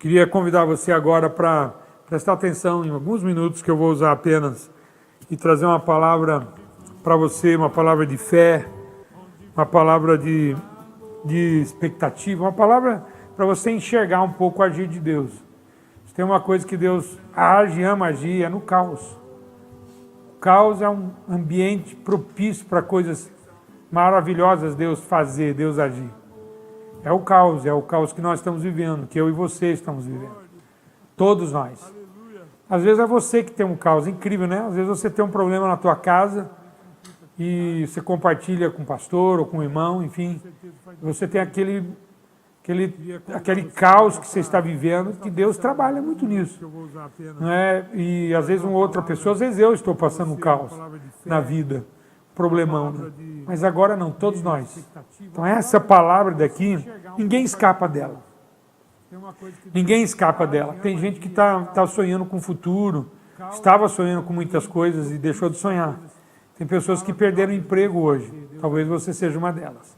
Queria convidar você agora para prestar atenção em alguns minutos que eu vou usar apenas e trazer uma palavra para você, uma palavra de fé, uma palavra de expectativa, uma palavra para você enxergar um pouco o agir de Deus. Se tem uma coisa que Deus age, ama agir, é no caos. O caos é um ambiente propício para coisas maravilhosas Deus fazer, Deus agir. É o caos que nós estamos vivendo, que eu e você estamos vivendo. Todos nós. Às vezes é você que tem um caos, incrível, né? Às vezes você tem um problema na tua casa e você compartilha com o pastor ou com o irmão, enfim. Você tem aquele caos que você está vivendo, que Deus trabalha muito nisso. Não é? E às vezes uma outra pessoa, às vezes eu estou passando um caos na vida, problemão, né? Mas agora não, todos nós. Então essa palavra daqui, ninguém escapa dela. Ninguém escapa dela. Tem gente que está sonhando com o futuro, estava sonhando com muitas coisas e deixou de sonhar. Tem pessoas que perderam emprego hoje. Talvez você seja uma delas.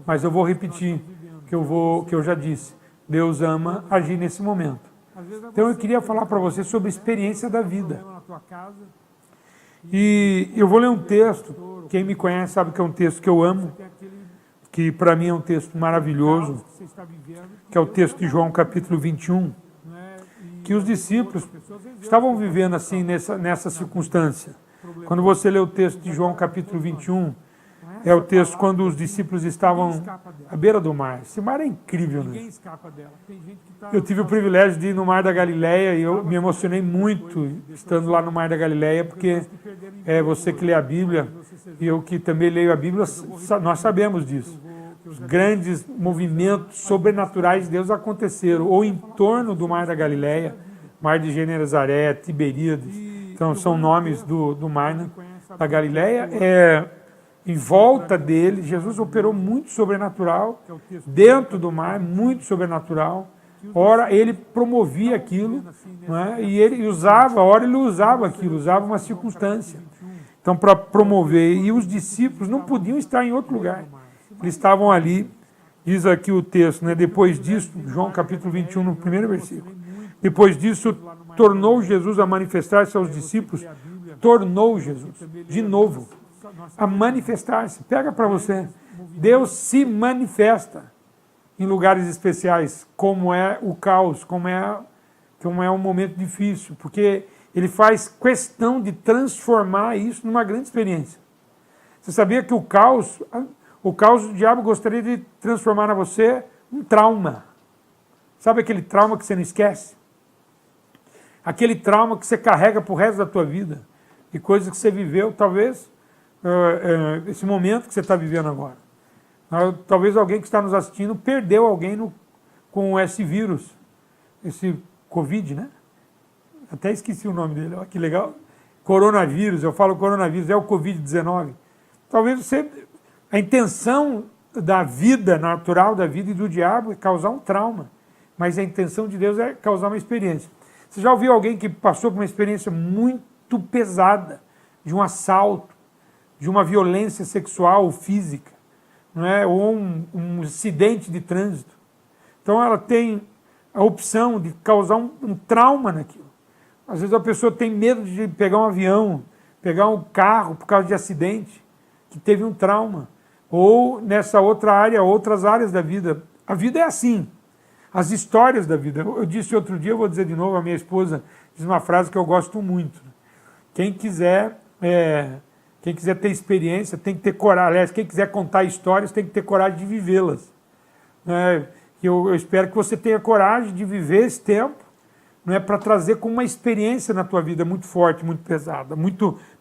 Mas eu vou repetir que eu já disse. Deus ama agir nesse momento. Então eu queria falar para você sobre a experiência da vida. E eu vou ler um texto. Quem me conhece sabe que é um texto que eu amo, que para mim é um texto maravilhoso, que é o texto de João capítulo 21, que os discípulos estavam vivendo assim nessa circunstância. Quando você lê o texto de João capítulo 21, é o texto quando os discípulos estavam à beira do mar. Esse mar é incrível, né? Eu tive o privilégio de ir no Mar da Galileia e eu me emocionei muito estando lá no Mar da Galileia, porque você que lê a Bíblia e eu que também leio a Bíblia, nós sabemos disso. Os grandes movimentos sobrenaturais de Deus aconteceram ou em torno do Mar da Galileia, Mar de Genezaré, Tiberíades, então são nomes do mar, né, da Galileia. Em volta dele, Jesus operou muito sobrenatural, dentro do mar, muito sobrenatural. Ora, ele promovia aquilo, não é? E ele usava aquilo, usava uma circunstância. Então, para promover, e os discípulos não podiam estar em outro lugar. Eles estavam ali, diz aqui o texto, né? Depois disso, João capítulo 21, no primeiro versículo. Depois disso, tornou Jesus a manifestar-se aos discípulos, tornou Jesus, de novo, a manifestar-se. Pega para você. Deus se manifesta em lugares especiais, como é o caos, como é um momento difícil, porque ele faz questão de transformar isso numa grande experiência. Você sabia que o caos o diabo gostaria de transformar na você um trauma. Sabe aquele trauma que você não esquece? Aquele trauma que você carrega para o resto da tua vida, de coisas que você viveu, talvez esse momento que você está vivendo agora. Talvez alguém que está nos assistindo perdeu alguém com esse vírus, esse Covid, né? Até esqueci o nome dele, olha que legal. Coronavírus, eu falo coronavírus, é o Covid-19. Talvez a intenção da vida, natural da vida e do diabo é causar um trauma, mas a intenção de Deus é causar uma experiência. Você já ouviu alguém que passou por uma experiência muito pesada, de um assalto, de uma violência sexual ou física, não é? Ou um acidente de trânsito? Então ela tem a opção de causar um trauma naquilo. Às vezes a pessoa tem medo de pegar um avião, pegar um carro por causa de acidente, que teve um trauma. Ou nessa outra área, outras áreas da vida. A vida é assim. As histórias da vida. Eu disse outro dia, eu vou dizer de novo, a minha esposa diz uma frase que eu gosto muito. Quem quiser ter experiência tem que ter coragem. Aliás, quem quiser contar histórias tem que ter coragem de vivê-las. Eu espero que você tenha coragem de viver esse tempo, não é, para trazer como uma experiência na tua vida muito forte, muito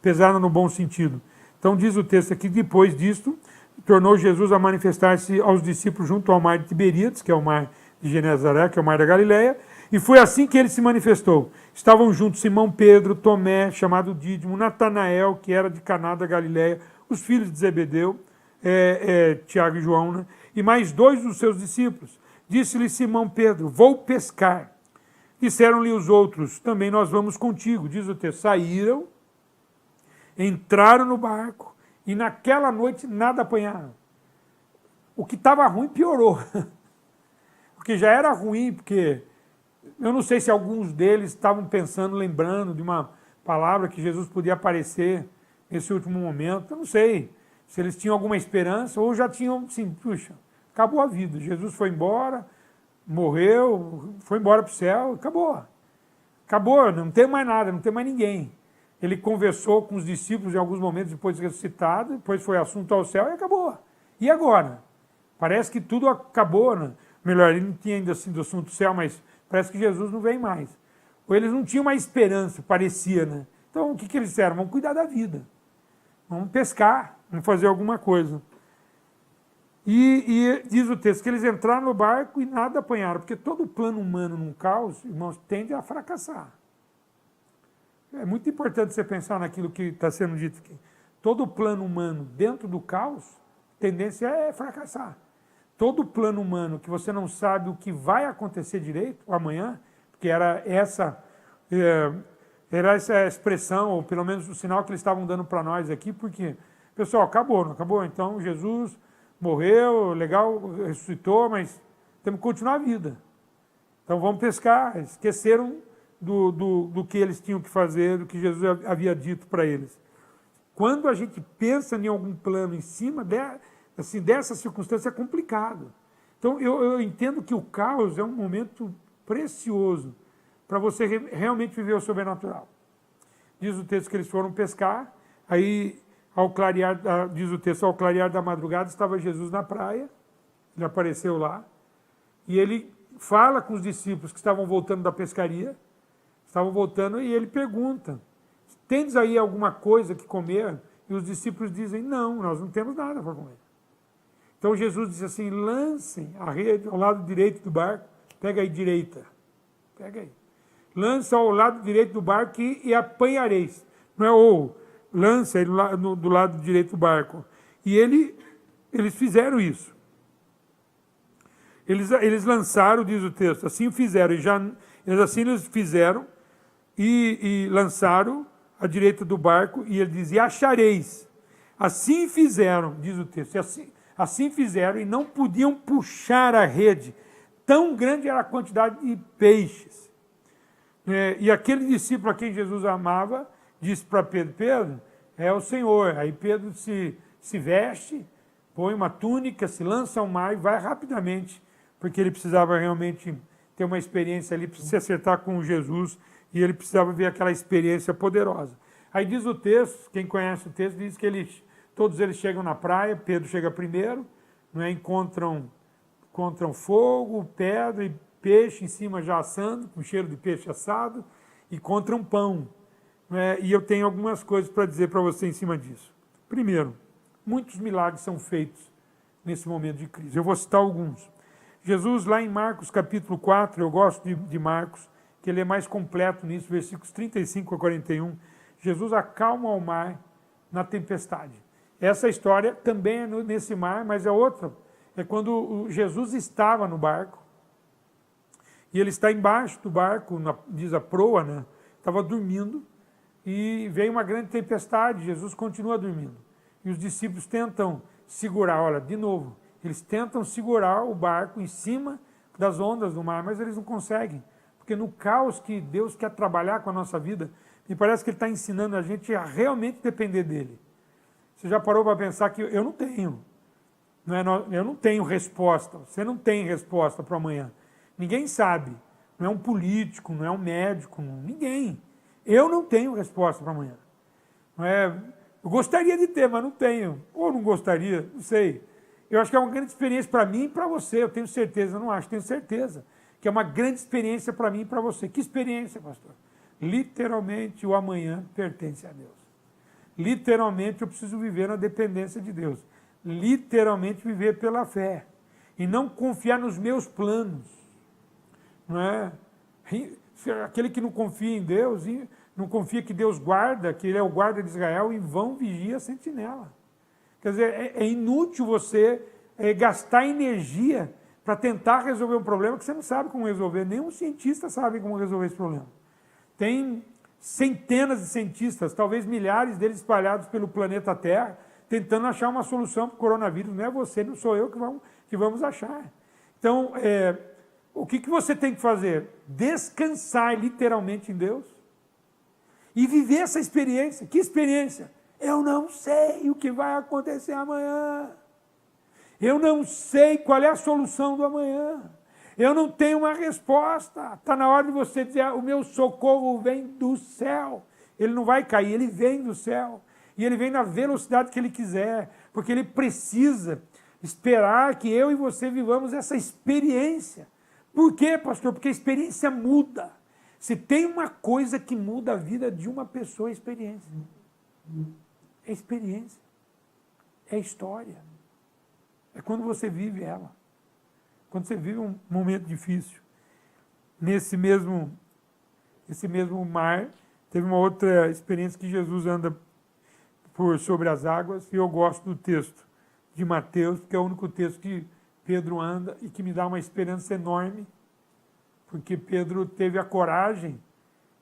pesada no bom sentido. Então diz o texto aqui, depois disto, tornou Jesus a manifestar-se aos discípulos junto ao mar de Tiberíades, que é o mar de Genezaré, que é o mar da Galileia, e foi assim que ele se manifestou. Estavam juntos Simão Pedro, Tomé, chamado Dídimo, Natanael, que era de Caná da Galileia, os filhos de Zebedeu, Tiago e João, né? E mais dois dos seus discípulos. Disse-lhe Simão Pedro, vou pescar. Disseram-lhe os outros, também nós vamos contigo. Diz o texto, saíram, entraram no barco e naquela noite nada apanharam. O que estava ruim piorou. Porque já era ruim, porque Eu não sei se alguns deles estavam pensando, lembrando de uma palavra que Jesus podia aparecer nesse último momento. Eu não sei se eles tinham alguma esperança ou já tinham, assim, puxa, acabou a vida. Jesus foi embora, morreu, foi embora para o céu, acabou. Acabou, não tem mais nada, não tem mais ninguém. Ele conversou com os discípulos em alguns momentos depois de ressuscitado, depois foi assunto ao céu e acabou. E agora? Parece que tudo acabou, né? Melhor, ele não tinha ainda sido assunto ao céu, mas parece que Jesus não vem mais. Ou eles não tinham mais esperança, parecia, né? Então o que eles disseram? Vamos cuidar da vida. Vamos pescar, vamos fazer alguma coisa. E diz o texto que eles entraram no barco e nada apanharam, porque todo plano humano num caos, irmãos, tende a fracassar. É muito importante você pensar naquilo que está sendo dito aqui. Todo plano humano dentro do caos, tendência é fracassar. Todo plano humano que você não sabe o que vai acontecer direito amanhã, porque era essa expressão, ou pelo menos o sinal que eles estavam dando para nós aqui, porque, pessoal, acabou, não acabou? Então Jesus morreu, legal, ressuscitou, mas temos que continuar a vida. Então vamos pescar. Esqueceram do que eles tinham que fazer, do que Jesus havia dito para eles. Quando a gente pensa em algum plano em cima dessa circunstância, é complicado. Então eu entendo que o caos é um momento precioso para você realmente viver o sobrenatural. Diz o texto que eles foram pescar, aí ao clarear, diz o texto, ao clarear da madrugada estava Jesus na praia, ele apareceu lá, e ele fala com os discípulos que estavam voltando da pescaria, estavam voltando, e ele pergunta, tendes aí alguma coisa que comer? E os discípulos dizem, não, nós não temos nada para comer. Então Jesus disse assim, lancem a rede ao lado direito do barco, pega aí direita, pega aí. Lança ao lado direito do barco e apanhareis. Não é ou lança ele do lado direito do barco. E eles fizeram isso. Eles lançaram, diz o texto, assim fizeram, eles fizeram e lançaram à direita do barco, e ele diz, e achareis. Assim fizeram, diz o texto, assim fizeram, e não podiam puxar a rede. Tão grande era a quantidade de peixes. E aquele discípulo a quem Jesus amava, disse para Pedro, Pedro, é o Senhor. Aí Pedro se veste, põe uma túnica, se lança ao mar e vai rapidamente, porque ele precisava realmente ter uma experiência ali, para se acertar com Jesus, e ele precisava ver aquela experiência poderosa. Aí diz o texto, quem conhece o texto, diz que todos eles chegam na praia, Pedro chega primeiro, encontram fogo, pedra e peixe em cima já assando, com cheiro de peixe assado, e encontram pão. E eu tenho algumas coisas para dizer para você em cima disso. Primeiro, muitos milagres são feitos nesse momento de crise. Eu vou citar alguns. Jesus, lá em Marcos capítulo 4, eu gosto de Marcos, que ele é mais completo nisso, versículos 35 a 41, Jesus acalma o mar na tempestade. Essa história também é nesse mar, mas é outra. É quando Jesus estava no barco, e ele está embaixo do barco, diz a proa, né? Estava dormindo, e veio uma grande tempestade, Jesus continua dormindo. E os discípulos tentam segurar, olha, de novo, eles tentam segurar o barco em cima das ondas do mar, mas eles não conseguem. Porque no caos que Deus quer trabalhar com a nossa vida, me parece que Ele está ensinando a gente a realmente depender dEle. Você já parou para pensar que eu não tenho? Eu não tenho resposta, você não tem resposta para amanhã. Ninguém sabe, não é um político, não é um médico, ninguém. Eu não tenho resposta para amanhã. Eu gostaria de ter, mas não tenho. Ou não gostaria, não sei. Eu acho que é uma grande experiência para mim e para você, eu tenho certeza, eu não acho, tenho certeza. Que é uma grande experiência para mim e para você. Que experiência, pastor? Literalmente o amanhã pertence a Deus. Literalmente eu preciso viver na dependência de Deus. Literalmente viver pela fé. E não confiar nos meus planos. Não é? Aquele que não confia em Deus, não confia que Deus guarda, que Ele é o guarda de Israel, em vão vigia a sentinela. Quer dizer, é inútil você gastar energia para tentar resolver um problema que você não sabe como resolver. Nenhum cientista sabe como resolver esse problema. Tem centenas de cientistas, talvez milhares deles espalhados pelo planeta Terra, tentando achar uma solução para o coronavírus. Não é você, não sou eu que vamos achar. Então, O que você tem que fazer? Descansar literalmente em Deus e viver essa experiência. Que experiência? Eu não sei o que vai acontecer amanhã. Eu não sei qual é a solução do amanhã. Eu não tenho uma resposta. Está na hora de você dizer, o meu socorro vem do céu. Ele não vai cair, ele vem do céu. E ele vem na velocidade que ele quiser, porque ele precisa esperar que eu e você vivamos essa experiência. Por quê, pastor? Porque a experiência muda. Se tem uma coisa que muda a vida de uma pessoa, é experiência. É experiência. É história. É quando você vive ela. Quando você vive um momento difícil. Nesse mesmo mar, teve uma outra experiência que Jesus anda sobre as águas, e eu gosto do texto de Mateus, porque é o único texto que Pedro anda e que me dá uma esperança enorme, porque Pedro teve a coragem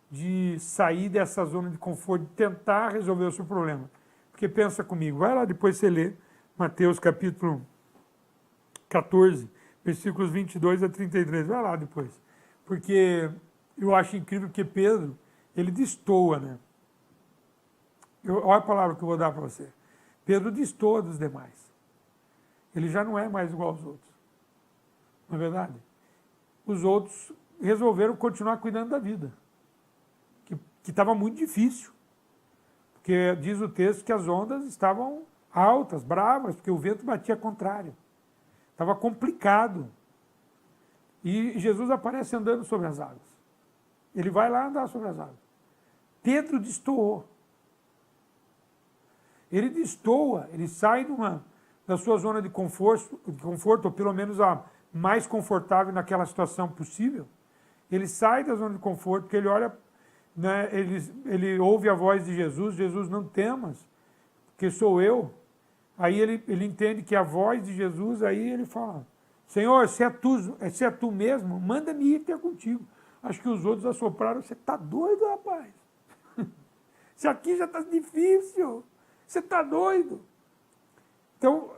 de sair dessa zona de conforto, de tentar resolver o seu problema. Porque pensa comigo, vai lá depois você lê Mateus capítulo 14, versículos 22 a 33, vai lá depois. Porque eu acho incrível que Pedro, ele destoa, né? Olha a palavra que eu vou dar para você. Pedro destoa dos demais. Ele já não é mais igual aos outros. Não é verdade? Os outros resolveram continuar cuidando da vida. Que estava muito difícil. Porque diz o texto que as ondas estavam altas, bravas, porque o vento batia contrário. Estava complicado. E Jesus aparece andando sobre as águas. Ele vai lá andar sobre as águas. Pedro destoou. Ele destoa, ele sai da sua zona de conforto, ou pelo menos a mais confortável naquela situação possível. Ele sai da zona de conforto, porque ele olha, né, ele ouve a voz de Jesus, Jesus, não temas, porque sou eu. Aí ele entende que a voz de Jesus, aí ele fala, Senhor, se é tu mesmo, manda-me ir ter contigo. Acho que os outros assopraram, você está doido, rapaz? Isso aqui já está difícil. Você está doido? Então,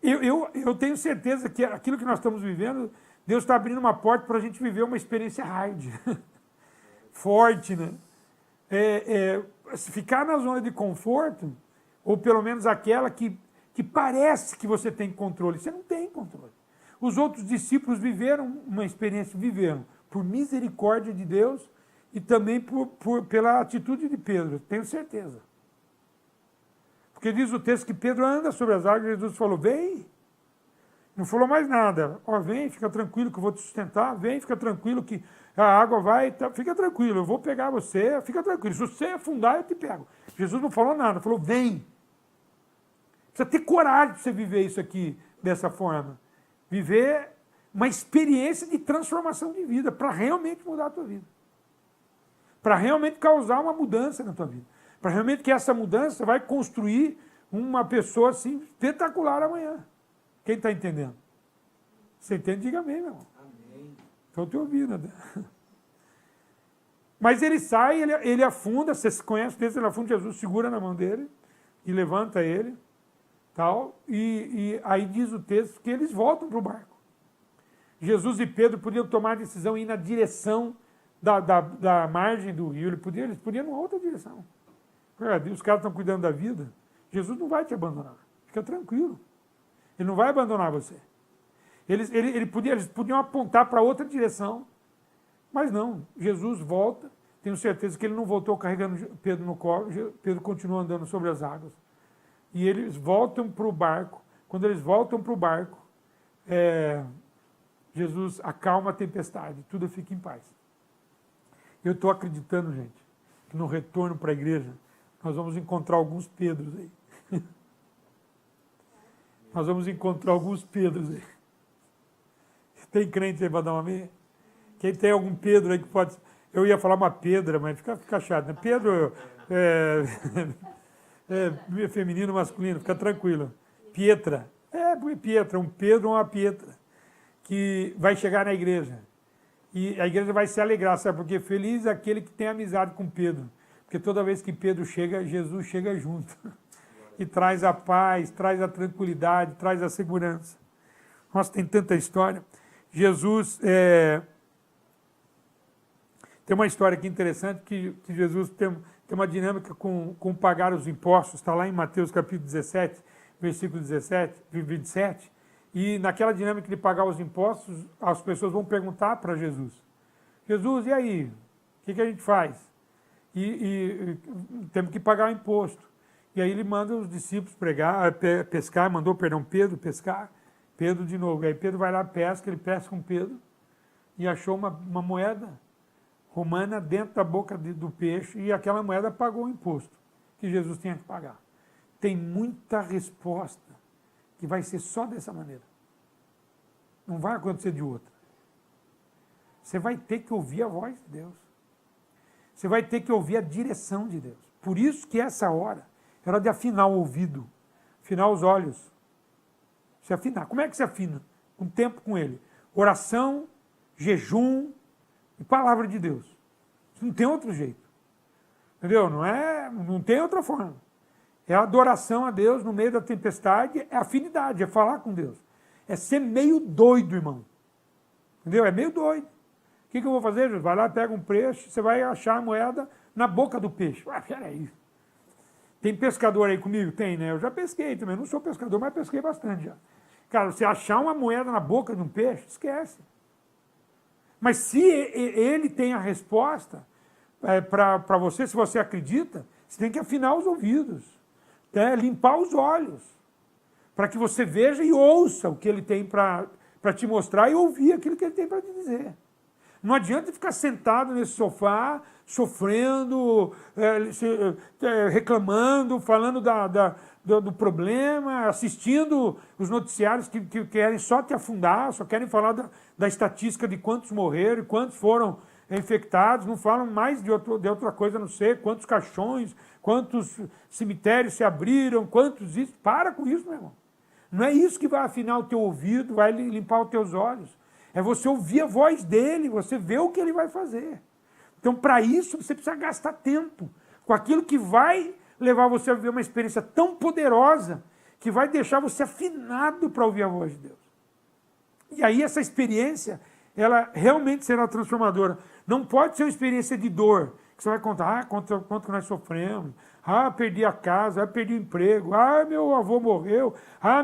eu tenho certeza que aquilo que nós estamos vivendo, Deus está abrindo uma porta para a gente viver uma experiência hard, forte, né? Ficar na zona de conforto, ou pelo menos aquela que parece que você tem controle. Você não tem controle. Os outros discípulos viveram uma experiência, por misericórdia de Deus e também pela atitude de Pedro, tenho certeza. Porque diz o texto que Pedro anda sobre as águas, Jesus falou, vem. Não falou mais nada. Ó, vem, fica tranquilo que eu vou te sustentar. Vem, fica tranquilo que a água vai. Fica tranquilo, eu vou pegar você. Fica tranquilo. Se você afundar, eu te pego. Jesus não falou nada, falou, vem. Precisa ter coragem para você viver isso aqui dessa forma. Viver uma experiência de transformação de vida, para realmente mudar a tua vida. Para realmente causar uma mudança na tua vida. Para realmente que essa mudança vai construir uma pessoa assim espetacular amanhã. Quem está entendendo? Você entende? Diga amém, meu irmão. Amém. Estou te ouvindo. Mas ele sai, ele afunda, você conhece o texto, ele afunda, Jesus segura na mão dele e levanta ele. Tal, e aí diz o texto que eles voltam para o barco. Jesus e Pedro podiam tomar a decisão e ir na direção da margem do rio, eles podiam ir numa outra direção. Os caras estão cuidando da vida, Jesus não vai te abandonar, fica tranquilo. Ele não vai abandonar você. Eles podiam apontar para outra direção, mas não, Jesus volta, tenho certeza que ele não voltou carregando Pedro no colo, Pedro continua andando sobre as águas. E eles voltam para o barco. Quando eles voltam para o barco, Jesus acalma a tempestade, tudo fica em paz. Eu estou acreditando, gente, que no retorno para a igreja, nós vamos encontrar alguns Pedros aí. Nós vamos encontrar alguns Pedros aí. Tem crente aí para dar uma meia? Quem tem algum Pedro aí que pode... Eu ia falar uma Pedra, mas fica chato, né? Pedro é feminino, masculino, fica tranquilo. Pietra. Pietra, um Pedro ou uma Pietra, que vai chegar na igreja. E a igreja vai se alegrar, sabe? Porque feliz é aquele que tem amizade com Pedro. Porque toda vez que Pedro chega, Jesus chega junto. E traz a paz, traz a tranquilidade, traz a segurança. Nossa, tem tanta história. Jesus, tem uma história aqui interessante, que Jesus tem uma dinâmica com pagar os impostos, está lá em Mateus capítulo 17, versículo 27, e naquela dinâmica de pagar os impostos, as pessoas vão perguntar para Jesus, Jesus, e aí, o que a gente faz? E temos que pagar o imposto. E aí ele manda os discípulos pescar, mandou, perdão, Pedro pescar, Pedro de novo. Aí Pedro vai lá, pesca, ele pesca com Pedro e achou uma moeda romana dentro da boca do peixe, e aquela moeda pagou o imposto que Jesus tinha que pagar. Tem muita resposta que vai ser só dessa maneira. Não vai acontecer de outra. Você vai ter que ouvir a voz de Deus. Você vai ter que ouvir a direção de Deus. Por isso que essa hora é hora de afinar o ouvido, afinar os olhos. Se afinar. Como é que se afina? Com tempo com Ele. Oração, jejum e palavra de Deus. Não tem outro jeito. Entendeu? Não tem outra forma. É a adoração a Deus no meio da tempestade, é afinidade, é falar com Deus. É ser meio doido, irmão. Entendeu? É meio doido. O que eu vou fazer, Jesus? Vai lá, pega um peixe, você vai achar a moeda na boca do peixe. Ah, peraí. Tem pescador aí comigo? Tem, né? Eu já pesquei também. Eu não sou pescador, mas pesquei bastante já. Cara, você achar uma moeda na boca de um peixe, esquece. Mas se ele tem a resposta para você, se você acredita, você tem que afinar os ouvidos, limpar os olhos, para que você veja e ouça o que ele tem para te mostrar e ouvir aquilo que ele tem para te dizer. Não adianta ficar sentado nesse sofá, sofrendo, reclamando, falando do problema, assistindo os noticiários que querem só te afundar, só querem falar da estatística de quantos morreram, quantos foram infectados, não falam mais de outra coisa a não ser quantos caixões, quantos cemitérios se abriram, quantos isso. Para com isso, meu irmão. Não é isso que vai afinar o teu ouvido, vai limpar os teus olhos. É você ouvir a voz dele, você ver o que ele vai fazer. Então, para isso, você precisa gastar tempo com aquilo que vai levar você a viver uma experiência tão poderosa que vai deixar você afinado para ouvir a voz de Deus. E aí essa experiência, ela realmente será transformadora. Não pode ser uma experiência de dor, que você vai contar, quanto que nós sofremos, perdi a casa, perdi o emprego, meu avô morreu,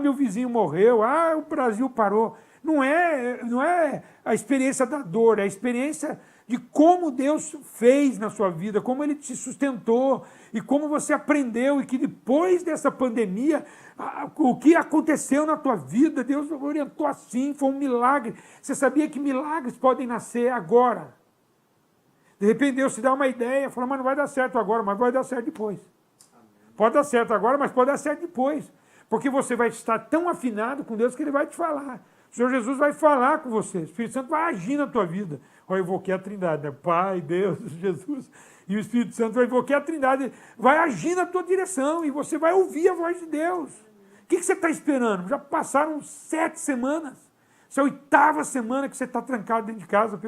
meu vizinho morreu, o Brasil parou. Não é a experiência da dor, é a experiência de como Deus fez na sua vida, como Ele te sustentou e como você aprendeu e que depois dessa pandemia, o que aconteceu na tua vida, Deus orientou assim, foi um milagre. Você sabia que milagres podem nascer agora? De repente Deus te dá uma ideia, fala, mas não vai dar certo agora, mas vai dar certo depois. Pode dar certo agora, mas pode dar certo depois. Porque você vai estar tão afinado com Deus que Ele vai te falar. O Senhor Jesus vai falar com você, o Espírito Santo vai agir na tua vida. Eu invoquei a Trindade, né? Pai, Deus, Jesus, e o Espírito Santo vai invocar a Trindade, vai agir na tua direção e você vai ouvir a voz de Deus. O que você está esperando? Já passaram 7 semanas, essa é a 8ª semana que você está trancado dentro de casa,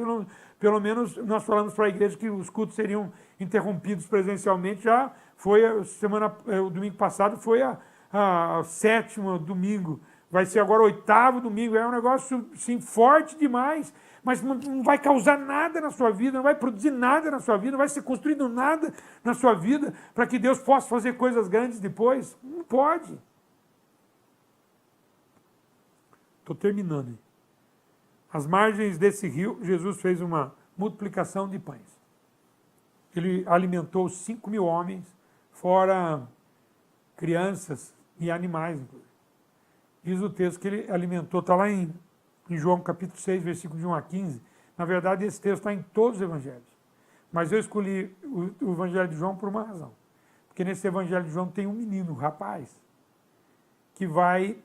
pelo menos nós falamos para a igreja que os cultos seriam interrompidos presencialmente, já foi o domingo passado foi a 7º domingo, vai ser agora o 8º domingo, é um negócio assim, forte demais, mas não vai causar nada na sua vida, não vai produzir nada na sua vida, não vai ser construído nada na sua vida para que Deus possa fazer coisas grandes depois. Não pode. Estou terminando. Hein? Às margens desse rio, Jesus fez uma multiplicação de pães. Ele alimentou 5.000 homens, fora crianças e animais, inclusive. Diz o texto que ele alimentou, está lá em João capítulo 6, versículo de 1 a 15. Na verdade, esse texto está em todos os evangelhos. Mas eu escolhi o evangelho de João por uma razão. Porque nesse evangelho de João tem um menino, um rapaz, que vai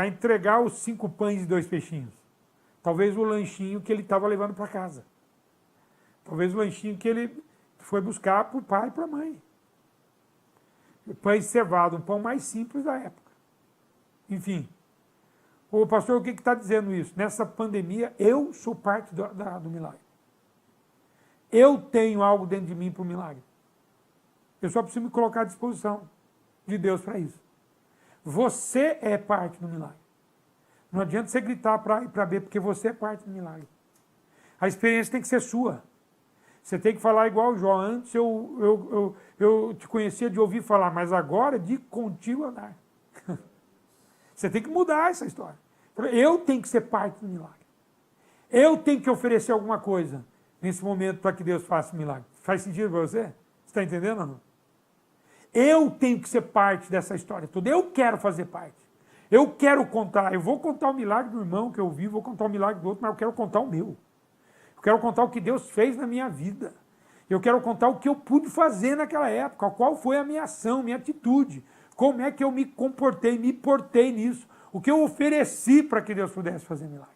entregar os 5 pães e 2 peixinhos. Talvez o lanchinho que ele estava levando para casa. Talvez o lanchinho que ele foi buscar para o pai e para a mãe. Pães cevado, um pão mais simples da época. Enfim. Ô pastor, o que está dizendo isso? Nessa pandemia, eu sou parte do milagre. Eu tenho algo dentro de mim para o milagre. Eu só preciso me colocar à disposição de Deus para isso. Você é parte do milagre. Não adianta você gritar para A e para B, porque você é parte do milagre. A experiência tem que ser sua. Você tem que falar igual o Jó. Antes eu te conhecia de ouvir falar, mas agora de contigo andar. Você tem que mudar essa história. Eu tenho que ser parte do milagre. Eu tenho que oferecer alguma coisa nesse momento para que Deus faça o milagre. Faz sentido para você? Você está entendendo ou não? Eu tenho que ser parte dessa história toda. Eu quero fazer parte. Eu quero contar. Eu vou contar o milagre do irmão que eu vi, vou contar o milagre do outro, mas eu quero contar o meu. Eu quero contar o que Deus fez na minha vida. Eu quero contar o que eu pude fazer naquela época, qual foi a minha ação, minha atitude, como é que eu me comportei, me portei nisso, o que eu ofereci para que Deus pudesse fazer milagre.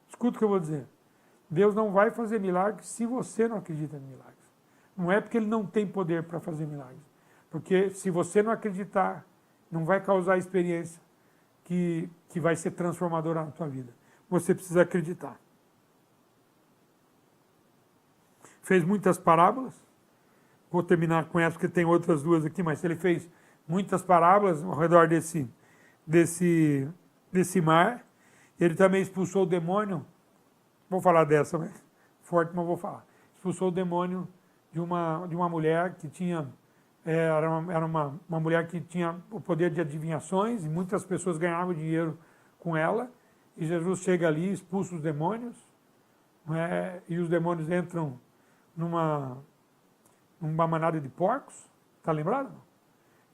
Escuta o que eu vou dizer. Deus não vai fazer milagres se você não acredita em milagres. Não é porque Ele não tem poder para fazer milagres. Porque se você não acreditar, não vai causar a experiência que vai ser transformadora na tua vida. Você precisa acreditar. Fez muitas parábolas. Vou terminar com essa, porque tem outras duas aqui, mas ele fez muitas parábolas ao redor desse mar. Ele também expulsou o demônio. Vou falar dessa, né? Forte, mas vou falar. Expulsou o demônio de uma mulher que tinha... Era uma mulher que tinha o poder de adivinhações e muitas pessoas ganhavam dinheiro com ela. E Jesus chega ali, expulsa os demônios, e os demônios entram numa manada de porcos, está lembrado?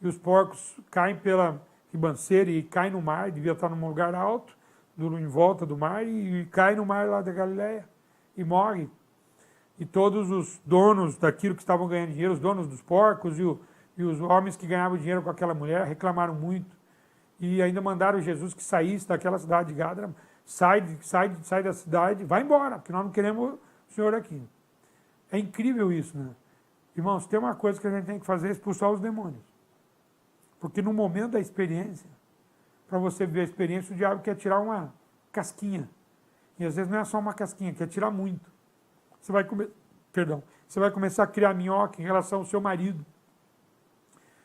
E os porcos caem pela ribanceira e caem no mar, devia estar num lugar alto, em volta do mar, e cai no mar lá da Galileia e morre. E todos os donos daquilo que estavam ganhando dinheiro, os donos dos porcos e os homens que ganhavam dinheiro com aquela mulher, reclamaram muito. E ainda mandaram Jesus que saísse daquela cidade de Gádara, sai da cidade, vai embora, porque nós não queremos o senhor aqui. É incrível isso, né? Irmãos, tem uma coisa que a gente tem que fazer, é expulsar os demônios. Porque no momento da experiência, para você ver a experiência, o diabo quer tirar uma casquinha. E às vezes não é só uma casquinha, quer tirar muito. Você vai começar a criar minhoca em relação ao seu marido.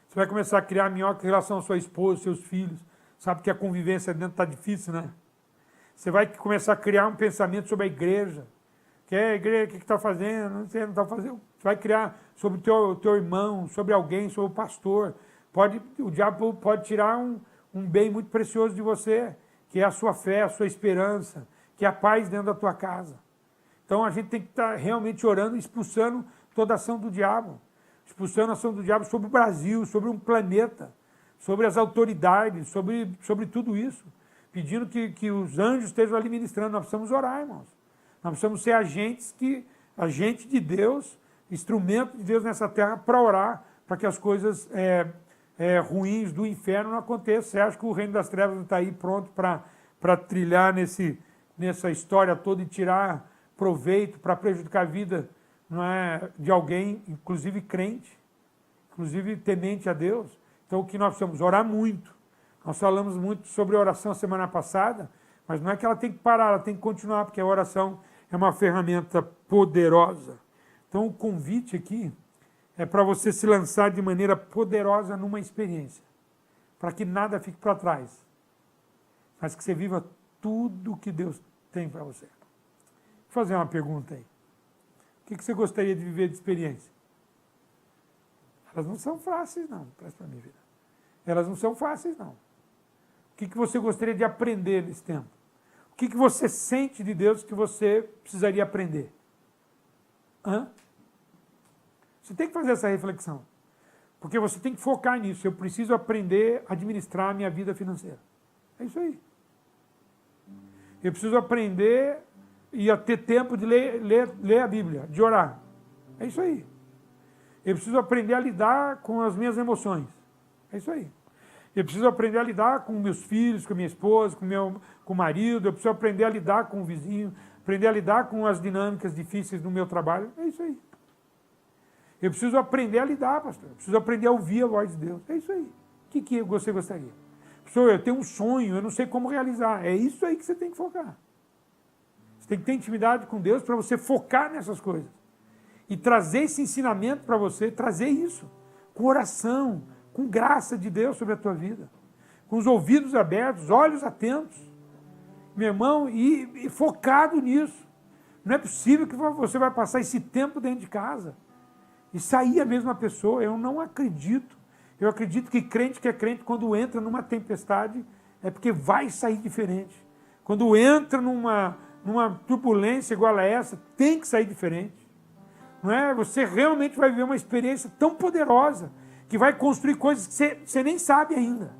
Você vai começar a criar minhoca em relação à sua esposa, seus filhos. Sabe que a convivência dentro está difícil, né? Você vai começar a criar um pensamento sobre a igreja. Que é a igreja, o que está fazendo? Não sei, não está fazendo. Você vai criar sobre o teu irmão, sobre alguém, sobre o pastor. O diabo pode tirar um bem muito precioso de você, que é a sua fé, a sua esperança, que é a paz dentro da tua casa. Então a gente tem que estar realmente orando, expulsando toda a ação do diabo. Expulsando a ação do diabo sobre o Brasil, sobre um planeta, sobre as autoridades, sobre tudo isso. Pedindo que os anjos estejam ali ministrando. Nós precisamos orar, irmãos. Nós precisamos ser agente de Deus, instrumento de Deus nessa terra para orar, para que as coisas ruins do inferno não aconteçam. Você acha que o reino das trevas não está aí pronto para trilhar nessa história toda e tirar proveito para prejudicar a vida, não é, de alguém, inclusive crente, inclusive temente a Deus? Então o que nós precisamos? Orar muito. Nós falamos muito sobre oração semana passada, mas não é que ela tem que parar, ela tem que continuar, porque a oração é uma ferramenta poderosa. Então o convite aqui é para você se lançar de maneira poderosa numa experiência, para que nada fique para trás, mas que você viva tudo que Deus tem para você. Vou fazer uma pergunta aí. O que você gostaria de viver de experiência? Elas não são fáceis, não. Presta para mim, vida. Elas não são fáceis, não. O que você gostaria de aprender nesse tempo? O que você sente de Deus que você precisaria aprender? Você tem que fazer essa reflexão. Porque você tem que focar nisso. Eu preciso aprender a administrar a minha vida financeira. É isso aí. Eu preciso aprender e a ter tempo de ler a Bíblia, de orar. É isso aí. Eu preciso aprender a lidar com as minhas emoções. É isso aí. Eu preciso aprender a lidar com meus filhos, com minha esposa, com o marido. Eu preciso aprender a lidar com o vizinho, aprender a lidar com as dinâmicas difíceis do meu trabalho. É isso aí. Eu preciso aprender a lidar, pastor. Eu preciso aprender a ouvir a voz de Deus. É isso aí. O que você gostaria? Pastor, eu tenho um sonho, eu não sei como realizar. É isso aí que você tem que focar. Você tem que ter intimidade com Deus para você focar nessas coisas. E trazer esse ensinamento para você, trazer isso com oração, com graça de Deus sobre a tua vida. Com os ouvidos abertos, olhos atentos. meu irmão, e focado nisso. Não é possível que você vai passar esse tempo dentro de casa e sair a mesma pessoa. Eu não acredito. Eu acredito que é crente, quando entra numa tempestade, é porque vai sair diferente. Quando entra numa turbulência igual a essa, tem que sair diferente. Não é? Você realmente vai viver uma experiência tão poderosa, que vai construir coisas que você nem sabe ainda.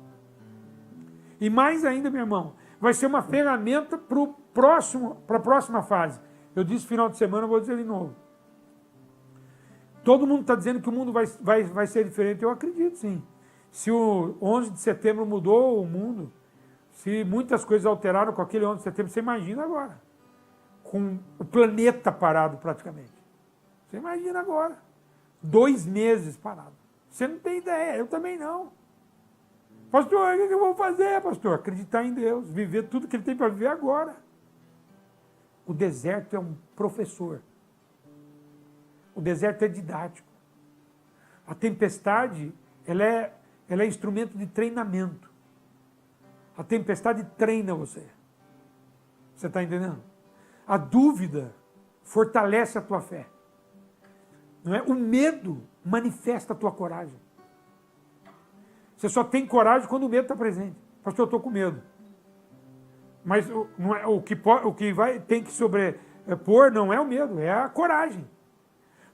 E mais ainda, meu irmão, vai ser uma ferramenta para a próxima fase. Eu disse final de semana, eu vou dizer de novo. Todo mundo está dizendo que o mundo vai ser diferente. Eu acredito, sim. Se o 11 de setembro mudou o mundo, se muitas coisas alteraram com aquele 11 de setembro, você imagina agora. Com o planeta parado praticamente. Você imagina agora. 2 meses parado. Você não tem ideia, eu também não. Pastor, o que eu vou fazer, pastor? Acreditar em Deus, viver tudo que Ele tem para viver agora. O deserto é um professor. O deserto é didático. A tempestade, ela é instrumento de treinamento. A tempestade treina você. Você está entendendo? A dúvida fortalece a tua fé. Não é? O medo manifesta a tua coragem. Você só tem coragem quando o medo está presente. Pastor, eu estou com medo. Mas não é, o que tem que sobrepor não é o medo, é a coragem.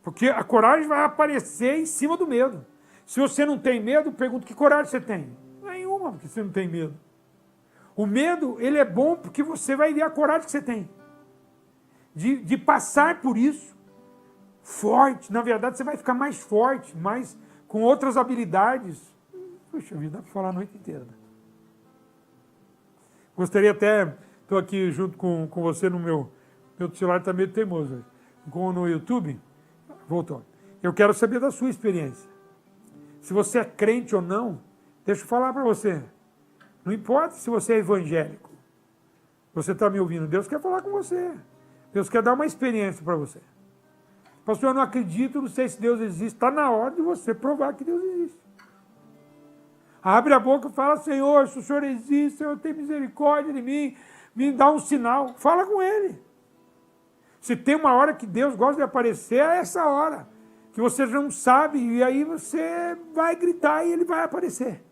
Porque a coragem vai aparecer em cima do medo. Se você não tem medo, pergunto, que coragem você tem? Nenhuma, porque você não tem medo. O medo, ele é bom porque você vai ver a coragem que você tem. De passar por isso forte. Na verdade, você vai ficar mais forte, mais com outras habilidades. Puxa vida, dá para falar a noite inteira. Gostaria até, estou aqui junto com você no meu celular, está meio teimoso. No YouTube, voltou. Eu quero saber da sua experiência. Se você é crente ou não, deixa eu falar para você. Não importa se você é evangélico. Você está me ouvindo, Deus quer falar com você. Deus quer dar uma experiência para você. Pastor, eu não acredito, não sei se Deus existe. Está na hora de você provar que Deus existe. Abre a boca e fala, Senhor, se o Senhor existe, Senhor, tem misericórdia de mim, me dá um sinal. Fala com Ele. Se tem uma hora que Deus gosta de aparecer, é essa hora. Que você já não sabe, e aí você vai gritar e Ele vai aparecer.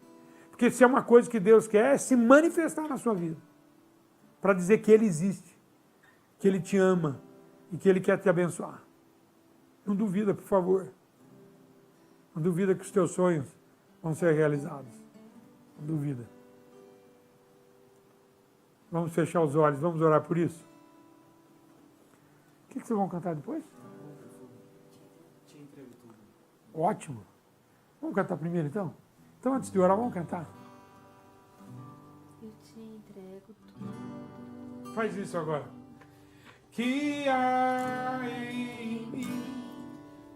Porque se é uma coisa que Deus quer, é se manifestar na sua vida. Para dizer que Ele existe, que Ele te ama e que Ele quer te abençoar. Não duvida, por favor. Não duvida que os teus sonhos vão ser realizados. Não duvida. Vamos fechar os olhos, vamos orar por isso. O que vocês vão cantar depois? Te entrego tudo. Ótimo. Vamos cantar primeiro então? Então antes de orar, vamos cantar. Eu te entrego tudo. Faz isso agora. Que há em mim,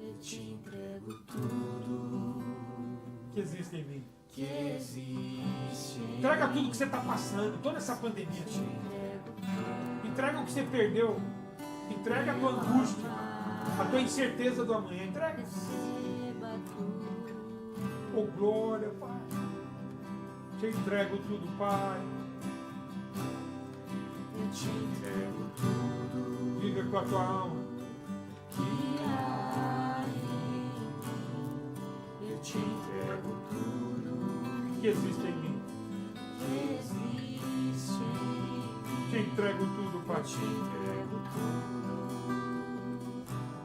Eu te entrego tudo. que existe em mim. Que existe. Entrega tudo que você está passando, toda essa pandemia. Entrega o que você perdeu. Entrega a tua angústia, a tua incerteza do amanhã. Entrega. Receba tudo. Oh, glória, Pai. Te entrego tudo, Pai. Eu te entrego tudo. Viva com a tua alma. Que há em mim. Eu te entrego tudo. Que existe em mim. Que existe em Te mim. entrego tudo, Pai. Eu te entrego tudo.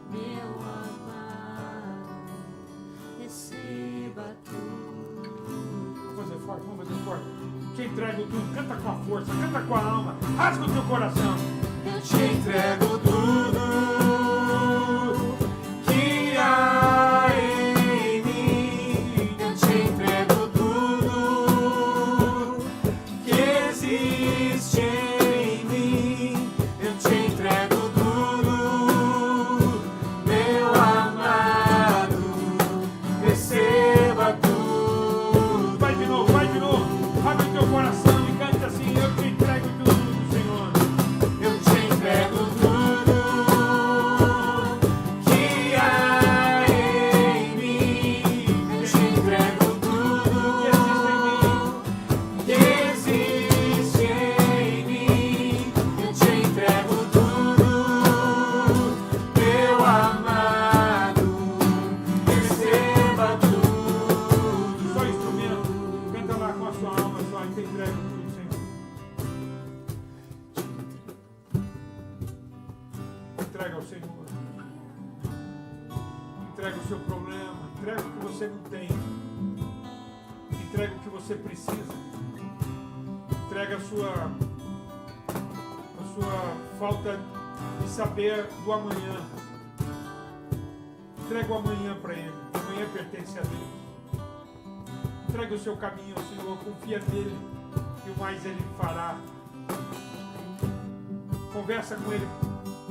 Meu amado, receba tudo. Vamos fazer forte, vamos fazer forte. Te entrego tudo. Canta com a força, canta com a alma. Rasga o teu coração. Eu te entrego tudo. Que há em mim. Eu te entrego tudo. Que existe em mim. Eu te entrego tudo. Meu amado, receba tudo. Vai de novo, vai de novo. Abre o teu coração e canta assim. Eu te entrego tudo, Senhor. Eu te entrego tudo. ao Senhor. Entrega o seu problema, entrega o que você não tem, entrega o que você precisa, entrega a sua falta de saber do amanhã. Entrega o amanhã para Ele, o amanhã pertence a Deus. Entrega o seu caminho ao Senhor, confia nele e o mais Ele fará. Conversa com Ele,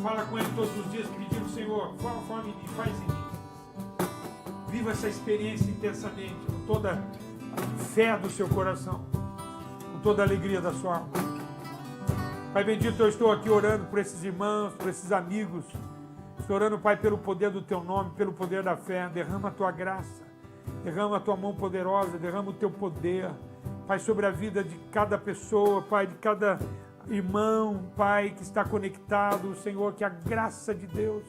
fala com Ele todos os dias, pedindo: Senhor, fala em mim, faz em mim. Viva essa experiência intensamente, com toda a fé do seu coração, com toda a alegria da sua alma. Pai bendito, eu estou aqui orando por esses irmãos, por esses amigos. Estou orando, Pai, pelo poder do Teu nome, pelo poder da fé. Derrama a Tua graça, derrama a Tua mão poderosa, derrama o Teu poder, Pai, sobre a vida de cada pessoa, Pai, de cada irmão, Pai, que está conectado. Senhor, que a graça de Deus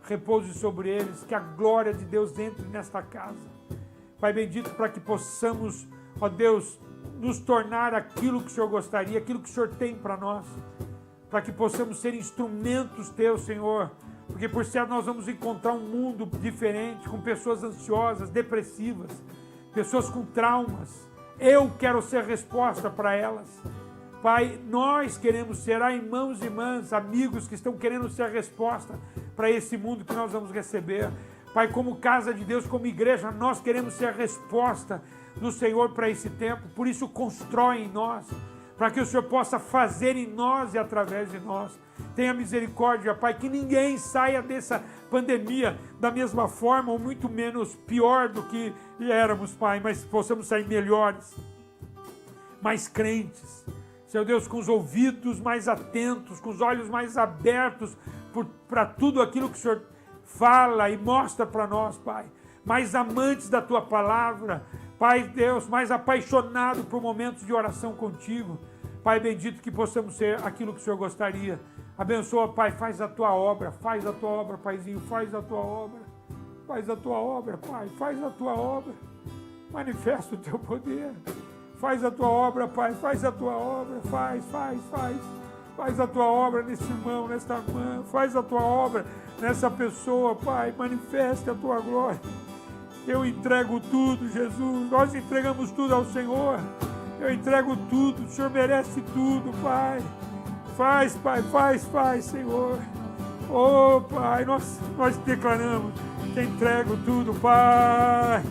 repouse sobre eles, que a glória de Deus entre nesta casa. Pai bendito, para que possamos, ó Deus, nos tornar aquilo que o Senhor gostaria, aquilo que o Senhor tem para nós, para que possamos ser instrumentos Teus, Senhor, porque por certo nós vamos encontrar um mundo diferente, com pessoas ansiosas, depressivas, pessoas com traumas. Eu quero ser resposta para elas. Pai, nós queremos ser irmãos e irmãs, amigos que estão querendo ser a resposta para esse mundo que nós vamos receber. Pai, como casa de Deus, como igreja, nós queremos ser a resposta do Senhor para esse tempo. Por isso, constrói em nós, para que o Senhor possa fazer em nós e através de nós. Tenha misericórdia, Pai, que ninguém saia dessa pandemia da mesma forma ou muito menos pior do que éramos, Pai, mas possamos sair melhores, mais crentes. Senhor Deus, com os ouvidos mais atentos, com os olhos mais abertos para tudo aquilo que o Senhor fala e mostra para nós, Pai. Mais amantes da Tua palavra, Pai Deus, mais apaixonado por momentos de oração contigo. Pai bendito, que possamos ser aquilo que o Senhor gostaria. Abençoa, Pai, faz a Tua obra, Paizinho, faz a Tua obra. Faz a Tua obra, Pai, faz a Tua obra. Manifesta o Teu poder. Faz a Tua obra, Pai, faz a Tua obra, faz. Faz a Tua obra nesse irmão, nesta irmã, faz a Tua obra nessa pessoa, Pai, manifesta a Tua glória. Eu entrego tudo, Jesus, nós entregamos tudo ao Senhor. Eu entrego tudo, o Senhor merece tudo, Pai. Faz, Pai, faz, Senhor. Oh, Pai, nós declaramos que entrego tudo, Pai.